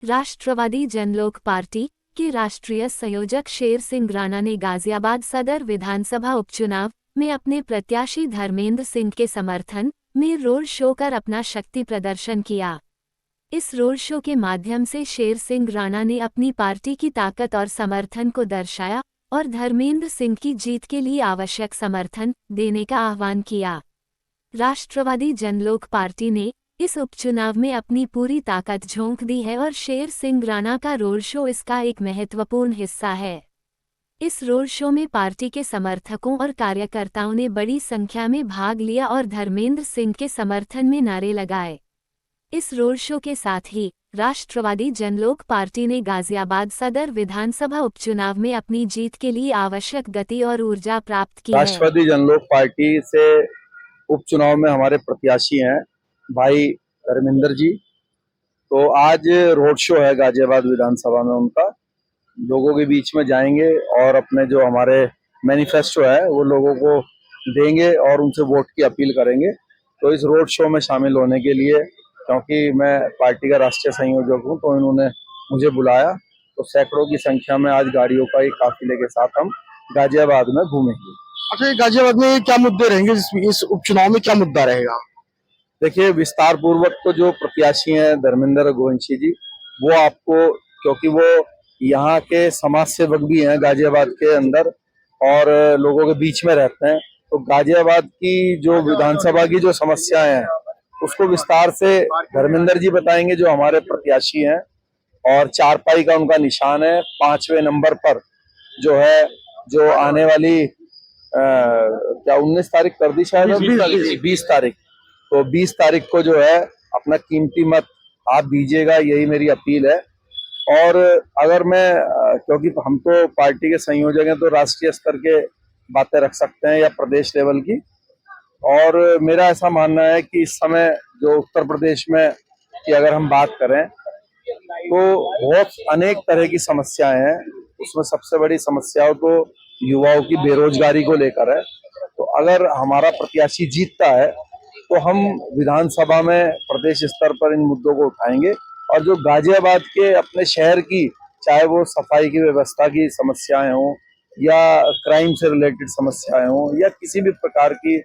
राष्ट्रवादी जनलोक party के राष्ट्रीय संयोजक शेर सिंह राणा ने गाजियाबाद सदर विधानसभा उपचुनाव में अपने प्रत्याशी धर्मेंद्र सिंह के समर्थन में रोड शो कर अपना शक्ति प्रदर्शन किया। इस रोड शो के माध्यम से शेर सिंह राणा ने अपनी पार्टी की ताकत और समर्थन को दर्शाया और धर्मेंद्र सिंह की जीत के लिए आवश्यक समर्थन देने का आह्वान किया। राष्ट्रवादी जनलोक पार्टी ने इस उपचुनाव में अपनी पूरी ताकत झोंक दी है और शेर सिंह राणा का रोड शो इसका एक महत्वपूर्ण हिस्सा है। इस रोड शो में पार्टी के समर्थकों और कार्यकर्ताओं ने बड़ी संख्या में भाग लिया और धर्मेंद्र सिंह के समर्थन में नारे लगाए। इस रोड शो के साथ ही राष्ट्रवादी जनलोक पार्टी ने गाजियाबाद सदर विधानसभा उपचुनाव में अपनी जीत के लिए आवश्यक गति और ऊर्जा प्राप्त की है। राष्ट्रवादी जनलोक पार्टी से उपचुनाव में हमारे प्रत्याशी हैं भाई धर्मेंद्र जी। तो आज रोड शो है गाजियाबाद विधानसभा में उनका, लोगों के बीच में जाएंगे और अपने जो हमारे मैनिफेस्टो है वो लोगों को देंगे और उनसे वोट की अपील करेंगे। तो इस रोड शो में शामिल होने के लिए, क्योंकि मैं पार्टी का राष्ट्रीय संयोजक हूं, तो इन्होंने मुझे बुलाया। तो सैकड़ों की संख्या में आज गाड़ियों का एक काफिले के साथ हम गाजियाबाद में घूमेंगे। अच्छा, गाजियाबाद में क्या मुद्दे रहेंगे? इस उपचुनाव में क्या मुद्दा रहेगा? देखिए, विस्तार पूर्वक तो जो प्रत्याशी हैं धर्मेंद्र गोविंशी जी, वो आपको, क्योंकि वो यहाँ के समाज सेवक भी हैं गाजियाबाद के अंदर और लोगों के बीच में रहते हैं, तो गाजियाबाद की जो विधानसभा की जो समस्याएं हैं उसको विस्तार से धर्मेंद्र जी बताएंगे, जो हमारे प्रत्याशी हैं। और चारपाई का उनका निशान है 5वें नंबर पर, जो है जो आने वाली क्या 19 तारीख कर दी शायद, 20 तारीख, तो 20 तारीख को जो है अपना कीमती मत आप दीजिएगा, यही मेरी अपील है। और अगर मैं, क्योंकि हम तो पार्टी के संयोजक हैं, तो राष्ट्रीय स्तर के बातें रख सकते हैं या प्रदेश लेवल की। और मेरा ऐसा मानना है कि इस समय जो उत्तर प्रदेश में की अगर हम बात करें तो बहुत अनेक तरह की समस्याएं हैं। उसमें सबसे बड़ी समस्याओं तो युवाओं की बेरोजगारी को लेकर है। तो अगर हमारा प्रत्याशी जीतता है तो हम विधानसभा में प्रदेश स्तर पर इन मुद्दों को उठाएंगे। और जो गाजियाबाद के अपने शहर की, चाहे वो सफाई की व्यवस्था की समस्याएं हों या क्राइम से रिलेटेड समस्याएं हों या किसी भी प्रकार की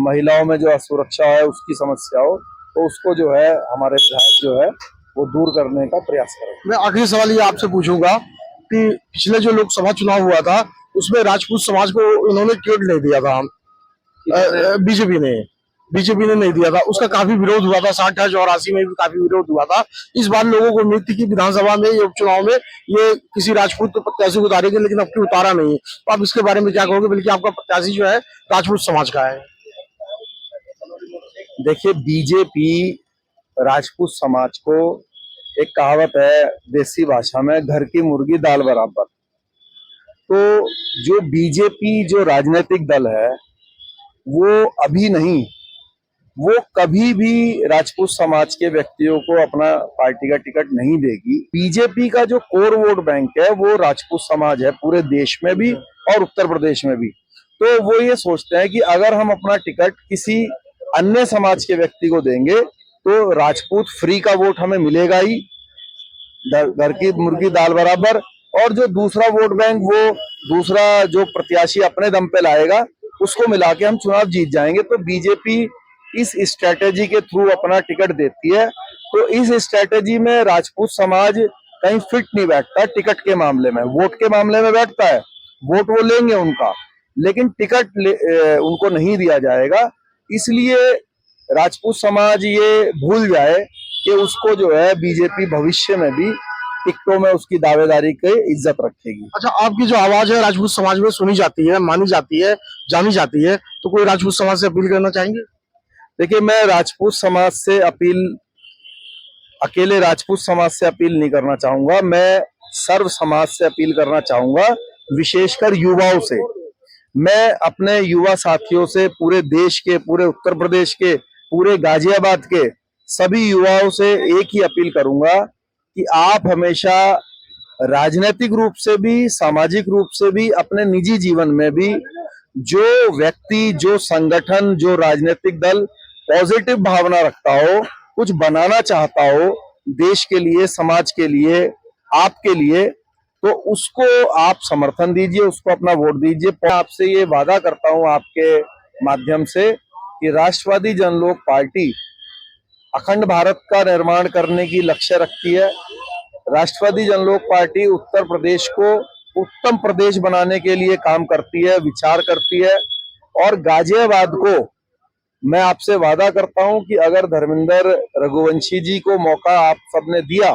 महिलाओं में जो असुरक्षा है उसकी समस्या हो, तो उसको जो है हमारे विधायक जो है वो दूर करने का प्रयास करें। मैं आखिरी सवाल ये आपसे पूछूंगा कि पिछले जो लोकसभा चुनाव हुआ था उसमें राजपूत समाज को इन्होंने टिकट नहीं दिया था, बीजेपी ने नहीं दिया था, उसका काफी विरोध हुआ था। 60 या 84 में भी काफी विरोध हुआ था। इस बार लोगों को उम्मीद थी कि विधानसभा में, ये उपचुनाव में ये किसी राजपूत प्रत्याशी को उतारेंगे, लेकिन अब की उतारा नहीं है। तो आप इसके बारे में क्या कहोगे? बल्कि आपका प्रत्याशी जो है राजपूत समाज का है। देखिए, बीजेपी राजपूत समाज को, एक कहावत है देसी भाषा में, घर की मुर्गी दाल बराबर। तो जो बीजेपी जो राजनीतिक दल है वो अभी नहीं, वो कभी भी राजपूत समाज के व्यक्तियों को अपना पार्टी का टिकट नहीं देगी। बीजेपी का जो कोर वोट बैंक है वो राजपूत समाज है, पूरे देश में भी और उत्तर प्रदेश में भी। तो वो ये सोचते हैं कि अगर हम अपना टिकट किसी अन्य समाज के व्यक्ति को देंगे तो राजपूत फ्री का वोट हमें मिलेगा ही, घर की मुर्गी दाल बराबर। और जो दूसरा वोट बैंक, वो दूसरा जो प्रत्याशी अपने दम पे लाएगा, उसको मिला के हम चुनाव जीत जाएंगे। तो बीजेपी इस स्ट्रेटेजी के थ्रू अपना टिकट देती है। तो इस स्ट्रेटेजी में राजपूत समाज कहीं फिट नहीं बैठता। टिकट के मामले में, वोट के मामले में बैठता है, वोट वो लेंगे उनका, लेकिन टिकट उनको नहीं दिया जाएगा। इसलिए राजपूत समाज ये भूल जाए कि उसको जो है बीजेपी भविष्य में भी टिकटों में उसकी दावेदारी की इज्जत रखेगी। अच्छा, आपकी जो आवाज है राजपूत समाज में सुनी जाती है, मानी जाती है, जानी जाती है, तो कोई राजपूत समाज से अपील करना चाहेंगे? देखिए, मैं राजपूत समाज से अकेले राजपूत समाज से अपील नहीं करना चाहूंगा, मैं सर्व समाज से अपील करना चाहूंगा, विशेषकर युवाओं से। मैं अपने युवा साथियों से, पूरे देश के, पूरे उत्तर प्रदेश के, पूरे गाजियाबाद के सभी युवाओं से एक ही अपील करूंगा कि आप हमेशा राजनीतिक रूप से भी, सामाजिक रूप से भी, अपने निजी जीवन में भी जो व्यक्ति, जो संगठन, जो राजनीतिक दल पॉजिटिव भावना रखता हो, कुछ बनाना चाहता हो, देश के लिए, समाज के लिए, आपके लिए, तो उसको आप समर्थन दीजिए, उसको अपना वोट दीजिए। मैं आपसे ये वादा करता हूं आपके माध्यम से कि राष्ट्रवादी जनलोक पार्टी अखंड भारत का निर्माण करने की लक्ष्य रखती है। राष्ट्रवादी जनलोक पार्टी उत्तर प्रदेश को उत्तम प्रदेश बनाने के लिए काम करती है, विचार करती है। और गाजियाबाद को मैं आपसे वादा करता हूं कि अगर धर्मेंद्र रघुवंशी जी को मौका आप सबने दिया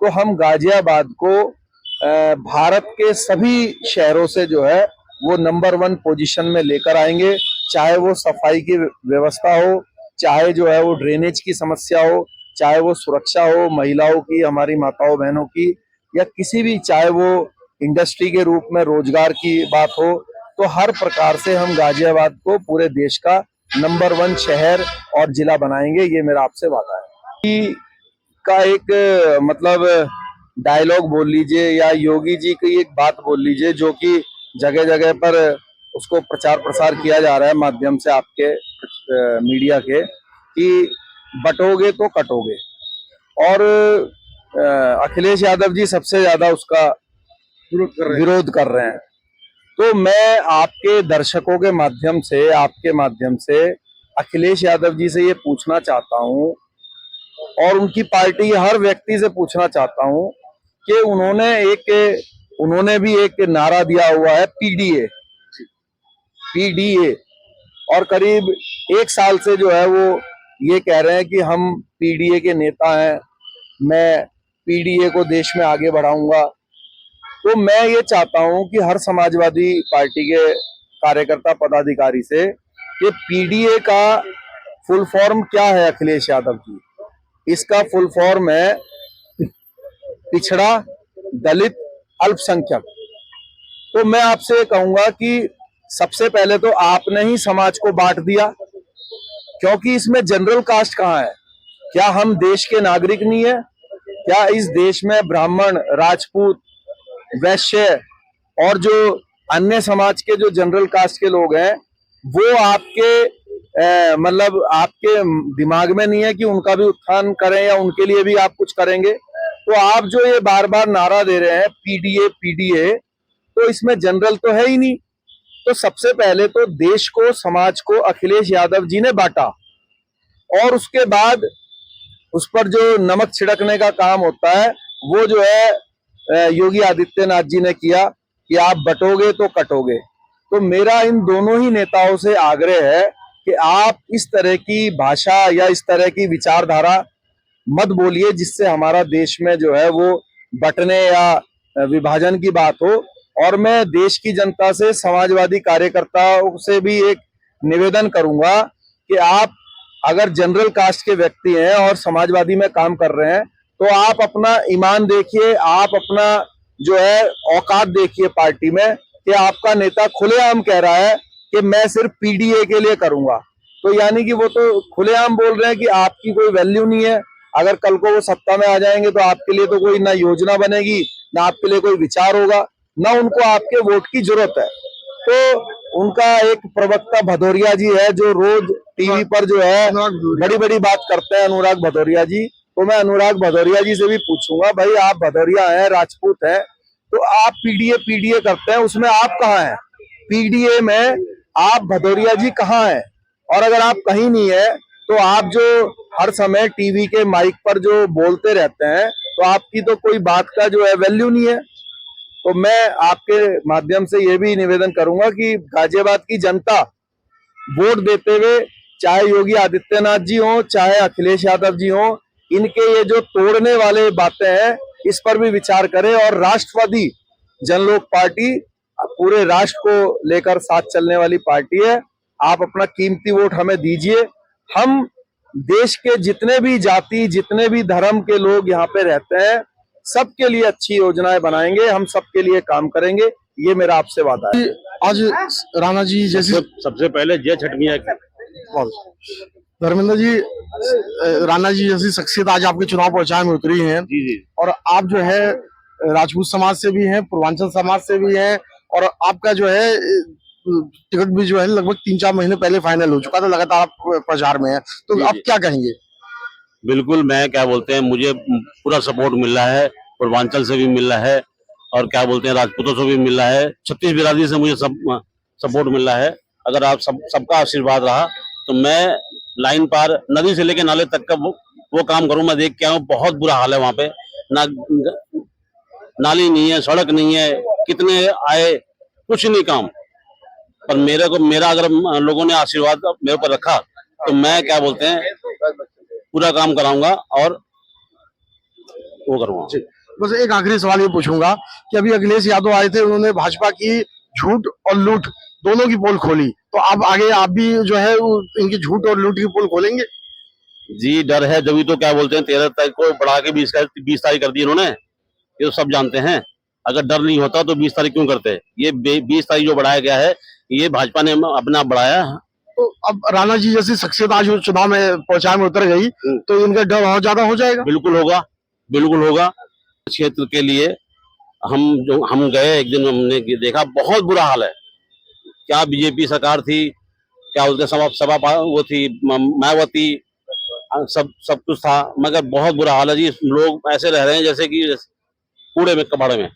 तो हम गाजियाबाद को भारत के सभी शहरों से जो है वो नंबर 1 पोजीशन में लेकर आएंगे। चाहे वो सफाई की व्यवस्था हो, चाहे जो है वो ड्रेनेज की समस्या हो, चाहे वो सुरक्षा हो महिलाओं की, हमारी माताओं बहनों की, या किसी भी, चाहे वो इंडस्ट्री के रूप में रोजगार की बात हो, तो हर प्रकार से हम गाजियाबाद को पूरे देश का नंबर 1 शहर और जिला बनाएंगे। ये मेरा आपसे वादा है। का एक मतलब डायलॉग बोल लीजिए या योगी जी की एक बात बोल लीजिए जो कि जगह जगह पर उसको प्रचार प्रसार किया जा रहा है माध्यम से आपके मीडिया के, कि बटोगे तो कटोगे। और अखिलेश यादव जी सबसे ज्यादा उसका विरोध कर रहे हैं। तो मैं आपके दर्शकों के माध्यम से, आपके माध्यम से अखिलेश यादव जी से ये पूछना चाहता हूं और उनकी पार्टी के हर व्यक्ति से पूछना चाहता हूं कि उन्होंने भी एक नारा दिया हुआ है, पीडीए पीडीए, और करीब 1 साल से जो है वो ये कह रहे हैं कि हम पीडीए के नेता हैं, मैं पीडीए को देश में आगे बढ़ाऊंगा। तो मैं ये चाहता हूं कि हर समाजवादी पार्टी के कार्यकर्ता पदाधिकारी से कि पीडीए का फुल फॉर्म क्या है अखिलेश यादव जी। इसका फुल फॉर्म है पिछड़ा, दलित, अल्पसंख्यक। तो मैं आपसे कहूंगा कि सबसे पहले तो आपने ही समाज को बांट दिया, क्योंकि इसमें जनरल कास्ट कहाँ है? क्या हम देश के नागरिक नहीं है? क्या इस देश में ब्राह्मण, राजपूत, वैश्य और जो अन्य समाज के जो जनरल कास्ट के लोग हैं वो आपके मतलब आपके दिमाग में नहीं है कि उनका भी उत्थान करें या उनके लिए भी आप कुछ करेंगे? तो आप जो ये बार बार नारा दे रहे हैं पीडीए पीडीए, तो इसमें जनरल तो है ही नहीं। तो सबसे पहले तो देश को, समाज को अखिलेश यादव जी ने बांटा और उसके बाद उस पर जो नमक छिड़कने का काम होता है वो जो है योगी आदित्यनाथ जी ने किया कि आप बटोगे तो कटोगे। तो मेरा इन दोनों ही नेताओं से आग्रह है कि आप इस तरह की भाषा या इस तरह की विचारधारा मत बोलिए जिससे हमारा देश में जो है वो बंटने या विभाजन की बात हो। और मैं देश की जनता से, समाजवादी कार्यकर्ताओं से भी एक निवेदन करूंगा कि आप अगर जनरल कास्ट के व्यक्ति हैं और समाजवादी में काम कर रहे हैं तो आप अपना ईमान देखिए, आप अपना जो है औकात देखिए पार्टी में, कि आपका नेता खुलेआम कह रहा है कि मैं सिर्फ पीडीए के लिए करूंगा। तो यानी कि वो तो खुलेआम बोल रहे हैं कि आपकी कोई वैल्यू नहीं है। अगर कल को वो सत्ता में आ जाएंगे तो आपके लिए तो कोई ना योजना बनेगी, ना आपके लिए कोई विचार होगा, ना उनको आपके वोट की जरूरत है। तो उनका एक प्रवक्ता भदौरिया जी है जो रोज टीवी पर जो है बड़ी बड़ी बात करते हैं, अनुराग भदौरिया जी। तो मैं अनुराग भदौरिया जी से भी पूछूंगा, भाई आप भदौरिया हैं, राजपूत हैं, तो आप पीडीए पीडीए करते हैं, उसमें आप कहाँ हैं? पीडीए में आप भदौरिया जी कहाँ हैं? और अगर आप कहीं नहीं है तो आप जो हर समय टीवी के माइक पर जो बोलते रहते हैं तो आपकी तो कोई बात का जो है वैल्यू नहीं है। तो मैं आपके माध्यम से ये भी निवेदन करूंगा कि गाजियाबाद की जनता वोट देते हुए, चाहे योगी आदित्यनाथ जी हो, चाहे अखिलेश यादव जी हो, इनके ये जो तोड़ने वाले बातें हैं इस पर भी विचार करें। और राष्ट्रवादी जनलोक पार्टी पूरे राष्ट्र को लेकर साथ चलने वाली पार्टी है। आप अपना कीमती वोट हमें दीजिए। हम देश के जितने भी जाति, जितने भी धर्म के लोग यहाँ पे रहते हैं, सबके लिए अच्छी योजनाएं बनाएंगे, हम सबके लिए काम करेंगे, ये मेरा आपसे वादा है। आज राणा जी जैसी सबसे पहले जय छठ मैया की। धर्मेंद्र जी, राणा जी जैसी शख्सियत आज आपके चुनाव प्रचार में उतरी हैं। जी जी। और आप जो है राजपूत समाज से भी हैं, पूर्वांचल समाज से भी हैं, और आपका जो है टिकट भी जो है लगभग 3-4 महीने पहले फाइनल हो चुका था, लगातार आप प्रचार में है, तो जी, आप जी। क्या कहेंगे? बिल्कुल मैं क्या बोलते हैं, मुझे पूरा सपोर्ट मिल रहा है, पूर्वांचल से भी मिल रहा है और क्या बोलते हैं राजपूतों से भी मिल रहा है, छत्तीस बिरादरी से मुझे सब सपोर्ट मिल रहा है। अगर आप सबका आशीर्वाद रहा तो मैं लाइन पार नदी से लेके नाले तक का वो काम करूं। मैं देख के आऊं, बहुत बुरा हाल है वहां पे, ना नाली नहीं है, सड़क नहीं है, कितने आए कुछ नहीं काम। पर मेरा अगर लोगों ने आशीर्वाद मेरे ऊपर रखा तो मैं क्या बोलते हैं पूरा काम कराऊंगा और वो करूंगा। बस एक आखिरी सवाल ये पूछूंगा कि अभी अखिलेश यादव आए थे, उन्होंने भाजपा की झूठ और लूट दोनों की पोल खोली, तो अब आगे आप भी जो है इनकी झूठ और लूट की पोल खोलेंगे? जी डर है, जब तो क्या बोलते हैं 13 तारीख को बढ़ा के 20 तारीख कर दी इन्होंने, ये तो सब जानते हैं। अगर डर नहीं होता तो 20 तारीख क्यों करते? ये 20 तारीख जो बढ़ाया गया है ये भाजपा ने अपने आप बढ़ाया। तो अब राणा जी जैसी शख्सियत आज चुनाव में प्रचार में उतर गई तो इनका डर और ज्यादा हो जाएगा। बिल्कुल होगा, बिल्कुल होगा। क्षेत्र के लिए हम गए एक दिन, हमने देखा बहुत बुरा हाल है। क्या बीजेपी सरकार थी, क्या बोलते सभा वो थी मायावती, सब कुछ था, मगर बहुत बुरा हाल है जी। लोग ऐसे रह रहे हैं जैसे कि कूड़े में कबाड़े में।